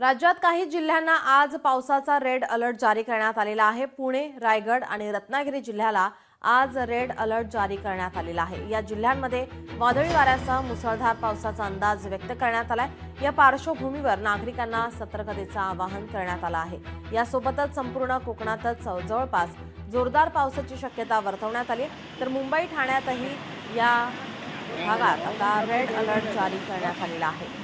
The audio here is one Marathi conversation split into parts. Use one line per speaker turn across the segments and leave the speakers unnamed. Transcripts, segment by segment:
राज्यात काही जिल्ह्यांना आज पावसाचा रेड अलर्ट जारी करण्यात आलेला आहे। पुणे, रायगड आणि रत्नागिरी जिल्ह्याला आज रेड अलर्ट जारी करण्यात आलेला आहे। या जिल्ह्यांमध्ये वादळी वाऱ्यासह मुसळधार पावसाचा अंदाज व्यक्त करण्यात आलाय। या पार्श्वभूमीवर नागरिकांना सतर्कतेचं आवाहन करण्यात आलं आहे। यासोबतच संपूर्ण कोकणातच जवळपास जोरदार पावसाची शक्यता वर्तवण्यात आली, तर मुंबई ठाण्यातही या भागात आता रेड अलर्ट जारी करण्यात आलेला आहे।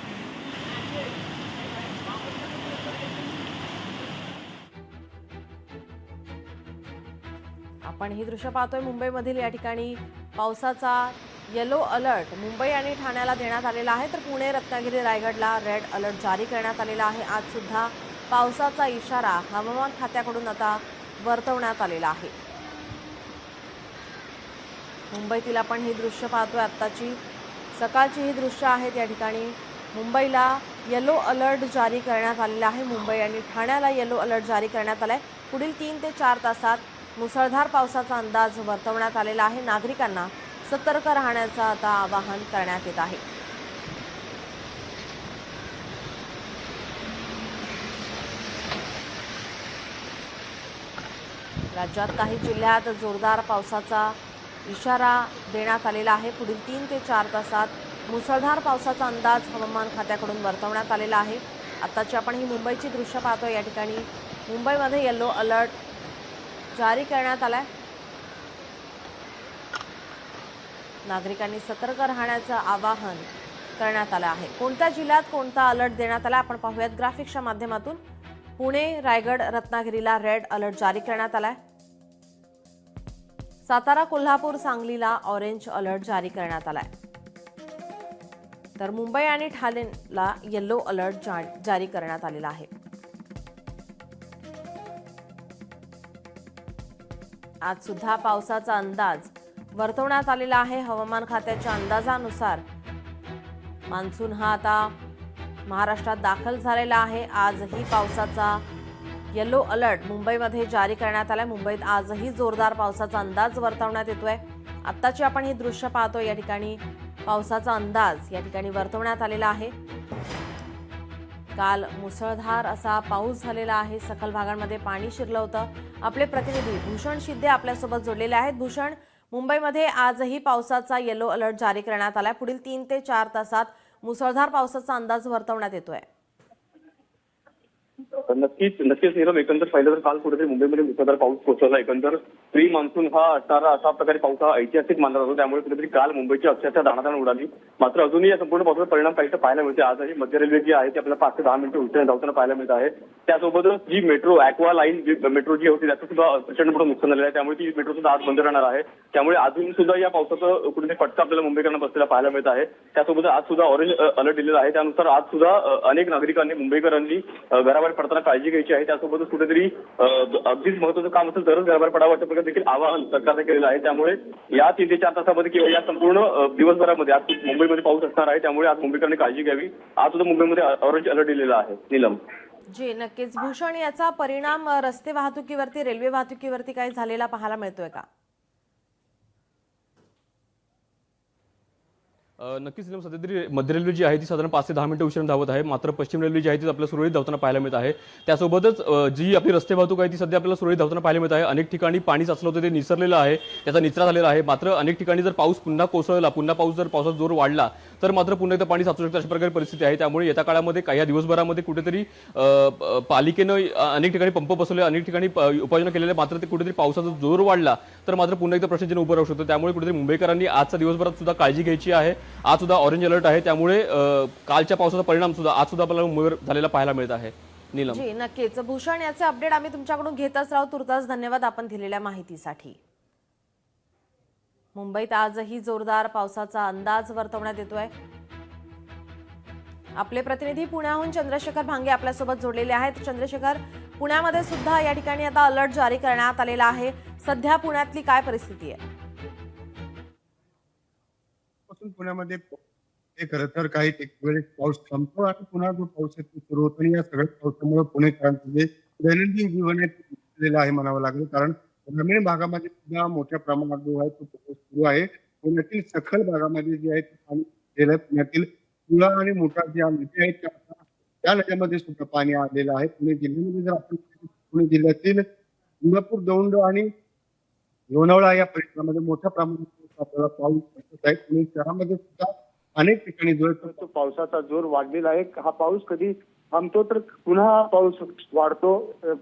आपण ही दृश्य पाहतोय मुंबईमधील। या ठिकाणी पावसाचा येलो अलर्ट मुंबई आणि ठाण्याला देण्यात आलेला आहे, तर पुणे, रत्नागिरी, रायगडला रेड अलर्ट जारी करण्यात आलेला आहे। आज सुद्धा पावसाचा इशारा हवामान खात्याकडून आता वर्तवण्यात आलेला आहे। मुंबईतील आपण ही दृश्य पाहतोय, आत्ताची सकाळची ही दृश्य आहेत। या ठिकाणी मुंबईला येलो अलर्ट जारी करण्यात आलेला आहे। मुंबई आणि ठाण्याला येलो अलर्ट जारी करण्यात आलाय। पुढील 3 ते 4 तासात मुसळधार पावसाचा अंदाज वर्तवण्यात आलेला आहे। नागरिकांना सतर्क राहण्याचं आता आवाहन करण्यात येत आहे। राज्यात काही जिल्ह्यात जोरदार पावसाचा इशारा देण्यात आलेला आहे। पुढील 3 ते 4 तासात मुसळधार पावसाचा अंदाज हवामान खात्याकडून वर्तवण्यात आलेला आहे। आताची आपण ही मुंबईची दृश्य पाहतोय। या ठिकाणी मुंबईमध्ये येलो अलर्ट जारी करण्यात आलाय। नागरिकांनी सतर्क राहण्याचं आवाहन करण्यात आलं आहे। कोणत्या जिल्ह्यात कोणता अलर्ट देण्यात आला आपण पाहूयात ग्राफिक्सच्या माध्यमातून। पुणे, रायगड, रत्नागिरीला रेड अलर्ट जारी करण्यात आलाय। सातारा, कोल्हापूर, सांगलीला ऑरेंज अलर्ट जारी करण्यात आलाय, तर मुंबई आणि ठाणेला येलो अलर्ट जारी करण्यात आलेला आहे। आज सुद्धा पावसाचा अंदाज वर्तवण्यात आलेला आहे। हवामान खात्याच्या अंदाजानुसार मान्सून हा आता महाराष्ट्रात दाखल झालेला आहे। आजही पावसाचा येलो अलर्ट मुंबईमध्ये जारी करण्यात आलाय। मुंबईत आजही जोरदार पावसाचा अंदाज वर्तवण्यात येतोय। आत्ताची आपण ही दृश्य पाहतोय। या ठिकाणी पावसाचा अंदाज या ठिकाणी वर्तवण्यात आलेला आहे। काल मुसळधार असा पाऊस झालेला आहे। सखल भागांमध्ये पाणी शिरलं होतं। आपले प्रतिनिधी भूषण शिंदे आपल्यासोबत जोडलेले आहेत। भूषण, मुंबईमध्ये आजही पावसाचा येलो अलर्ट जारी करण्यात आलाय। पुढील 3 ते 4 तासात मुसळधार पावसाचा अंदाज वर्तवण्यात येतोय।
नक्कीच नक्कीच नीरव, एकंदर पाहिलं तर काल कुठेतरी मुंबईमध्ये मुसळधार पाऊस कोसळला। एकंदर प्री मान्सून हा असणारा अशा प्रकारे पाऊस हा ऐतिहासिक मानला जातो, त्यामुळे कुठेतरी काल मुंबईची अक्षरशः दाणादाण उडाली। मात्र अजूनही या संपूर्ण पावसाचा परिणाम काहीसा पाहायला मिळते। आजही मध्य रेल्वे जी आहे ती आपल्याला 5 ते 10 मिनिटं उशिरा धावताना पाहायला मिळत आहे। त्यासोबतच जी मेट्रो ॲक्वा लाईन मेट्रो जी होती त्याचं सुद्धा प्रचंड मोठं नुकसान झालेलं आहे, त्यामुळे ती मेट्रो सुद्धा आज बंद राहणार आहे। त्यामुळे अजून सुद्धा या पावसाचं कुठेतरी फटका आपल्याला मुंबईकरांना बसलेला पाहायला मिळत आहे। त्यासोबत आज सुद्धा ऑरेंज अलर्ट दिलेला आहे। त्यानुसार आज सुद्धा अनेक नागरिकांनी मुंबईकरांनी घराबाहेर पडताना काळजी घ्यायची आहे। त्यासोबतच कुठेतरी अगदीच महत्त्वाचं काम असेल तरच घराबाहेर पडावं अशा प्रकारे देखील आवाहन सरकारने केलेलं आहे। त्यामुळे या 3 ते 4 तासामध्ये किंवा या संपूर्ण दिवसभरामध्ये आज मुंबईमध्ये पाऊस असणार आहे, त्यामुळे आज मुंबईकरांनी काळजी घ्यावी। आज सुद्धा मुंबईमध्ये ऑरेंज अलर्ट दिलेला आहे। नीलम
जी नक्कीच भूषण, याचा परिणाम रस्ते वाहतुकीवरती, रेल्वे वाहतुकीवरती काही झालेला पाहायला मिळतोय का?
नक्कीच नियम सध्या तरी मध्य रेल्वे जी आहे ती साधारण 5 ते 10 मिनिटं उशिरा धावत आहे। मात्र पश्चिम रेल्वे जी आहे ती आपल्याला सुरळीत धावताना पाहायला मिळत आहे। त्यासोबतच जी आपली रस्ते वाहतूक आहे ती सध्या आपल्याला सुरळीत धावताना पाहायला मिळत आहे। अनेक ठिकाणी पाणी साचलं होतं, ते निसरलेलं आहे, त्याचा निचरा झालेला आहे। मात्र अनेक ठिकाणी जर पाऊस पुन्हा कोसळला, पुन्हा पावसाचा जोर वाढला तर मात्र पुन्हा एकदा पाणी साचू शकतं अशा प्रकारे परिस्थिती आहे। त्यामुळे येत्या काळामध्ये काही दिवसभरामध्ये कुठेतरी पालिकेनं अनेक ठिकाणी पंप बसवले, अनेक ठिकाणी उपाययोजना केलेल्या, मात्र ते कुठेतरी पावसाचा जोर वाढला तर मात्र पुन्हा एकदा प्रश्नचिन्ह उभं राहू शकतं। त्यामुळे कुठेतरी मुंबईकरांनी आजच्या दिवसभरात सुद्धा काळजी घ्यायची आहे। आज सुद्धा ऑरेंज अलर्ट आहे, त्यामुळे कालच्या पावसाचा परिणाम सुद्धा आज सुद्धा आपल्याला मुंबईवर झालेला पाहायला मिळत आहे। नीलम
जी नक्कीच भूषण, याचे अपडेट आम्ही तुमच्याकडून घेतच राहू। तुर्तास धन्यवाद आपण दिलेल्या माहितीसाठी। मुंबईत आजही जोरदार पावसाचा अंदाज वर्तवण्यात येतोय। आपले प्रतिनिधी पुण्याहून चंद्रशेखर भांगे आपल्यासोबत जोडलेले आहेत। चंद्रशेखर, पुण्यामध्ये सुद्धा या ठिकाणी आता अलर्ट जारी करण्यात आलेला आहे। सध्या पुण्यातली काय परिस्थिती आहे?
पुण्यामध्ये खरं तर काही वेळेस पाऊस थांबतो आणि पुन्हा जो पाऊस आहे तो सुरू होतो। आणि या सगळ्या पावसामुळे पुणेकरांचं जे दैनंदिन जीवन आहे ते आहे म्हणावं लागेल, कारण ग्रामीण भागामध्ये सुद्धा मोठ्या प्रमाणात जो आहे तो पाऊस सुरू आहे। पुण्यातील सखल भागामध्ये जे आहे ते पाणी गेलं। पुण्यातील तुळा आणि मोठा ज्या नद्या आहेत त्या नद्यामध्ये सुद्धा पाणी आलेलं आहे. पुणे जिल्ह्यामध्ये जर आपण पाहिलं, पुणे जिल्ह्यातील इंदापूर, दौंड आणि लोणावळा या परिसरामध्ये मोठ्या प्रमाणात आपल्याला पाऊस दिसत आहे. पुणे शहरामध्ये सुद्धा अनेक ठिकाणी जो आहे तो
पावसाचा जोर वाढलेला आहे. हा पाऊस कधी थांबतो तर पुन्हा पाऊस वाढतो.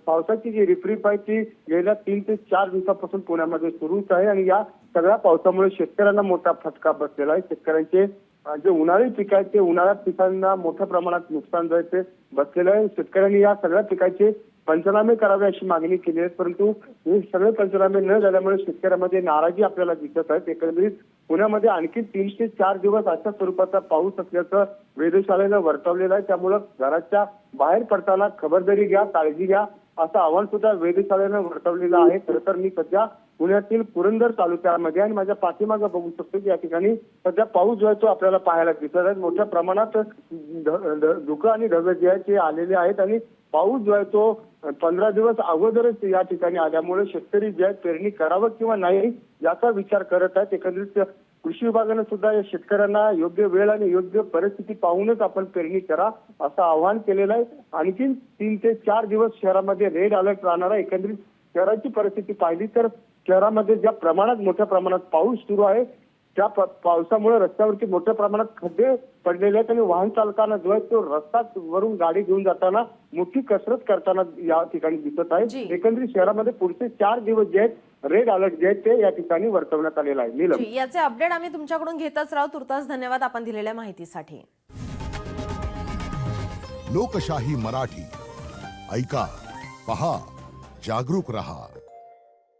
पावसाची जी रिपरिप आहे ती गेल्या 3 ते 4 दिवसापासून पुण्यामध्ये सुरूच आहे आणि या सगळ्या पावसामुळे शेतकऱ्यांना मोठा फटका बसलेला आहे. शेतकऱ्यांचे जे उन्हाळी पीक आहेत ते उन्हाळ्यात पिकांना मोठ्या प्रमाणात नुकसान जे आहे ते बसलेलं आहे. शेतकऱ्यांनी या सगळ्या पिकाचे पंचनामे करावे अशी मागणी केली आहे, परंतु हे सगळे पंचनामे न झाल्यामुळे शेतकऱ्यांमध्ये नाराजी आपल्याला दिसत आहे. एकंदरीत पुण्यामध्ये आणखी 3 ते 4 दिवस अशा स्वरूपाचा पाऊस असल्याचं वेधशाळेनं वर्तवलेलं आहे. त्यामुळं घराच्या बाहेर पडताना खबरदारी घ्या, काळजी घ्या असं आवाहन सुद्धा वेधशाळेनं वर्तवलेलं आहे. खरं तर मी सध्या पुण्यातील पुरंदर तालुक्यामध्ये आणि माझ्या पाठीमागं बघू शकतो की या ठिकाणी सध्या पाऊस जो आहे तो आपल्याला पाहायला दिसत आहे. मोठ्या प्रमाणात धुकं आणि ढग जे आहे ते आलेले आहेत आणि पाऊस जो आहे तो 15 दिवस अगोदरच या ठिकाणी आल्यामुळे शेतकरी जे आहेत पेरणी करावं किंवा नाही याचा विचार करत आहेत. एकंदरीत कृषी विभागानं सुद्धा या शेतकऱ्यांना योग्य वेळ आणि योग्य परिस्थिती पाहूनच आपण पेरणी करा असं आवाहन केलेलं आहे. आणखी 3 ते 4 दिवस शहरामध्ये रेड अलर्ट राहणार आहे. एकंदरीत शहराची परिस्थिती पाहिली तर शहरामध्ये ज्या प्रमाणात मोठ्या प्रमाणात पाऊस सुरू आहे त्या पावसामुळे रस्त्यावरती मोठ्या प्रमाणात खड्डे पडलेले आहेत आणि वाहन चालकांना जो आहे तो रस्ता वरून गाडी घेऊन जाताना मोठी कसरत करताना या ठिकाणी दिसत आहे.
जी.
एकंदरीत शहरामध्ये पुढचे 4 दिवस जे आहेत रेड अलर्ट जे आहेत ते या ठिकाणी वर्तवण्यात आलेलं आहे. नीलम,
जी, याचे अपडेट आम्ही तुमच्याकडून घेतच राहू. तुर्तास धन्यवाद आपण दिलेल्या माहितीसाठी.
लोकशाही मराठी ऐका, पहा, जागरूक रहा.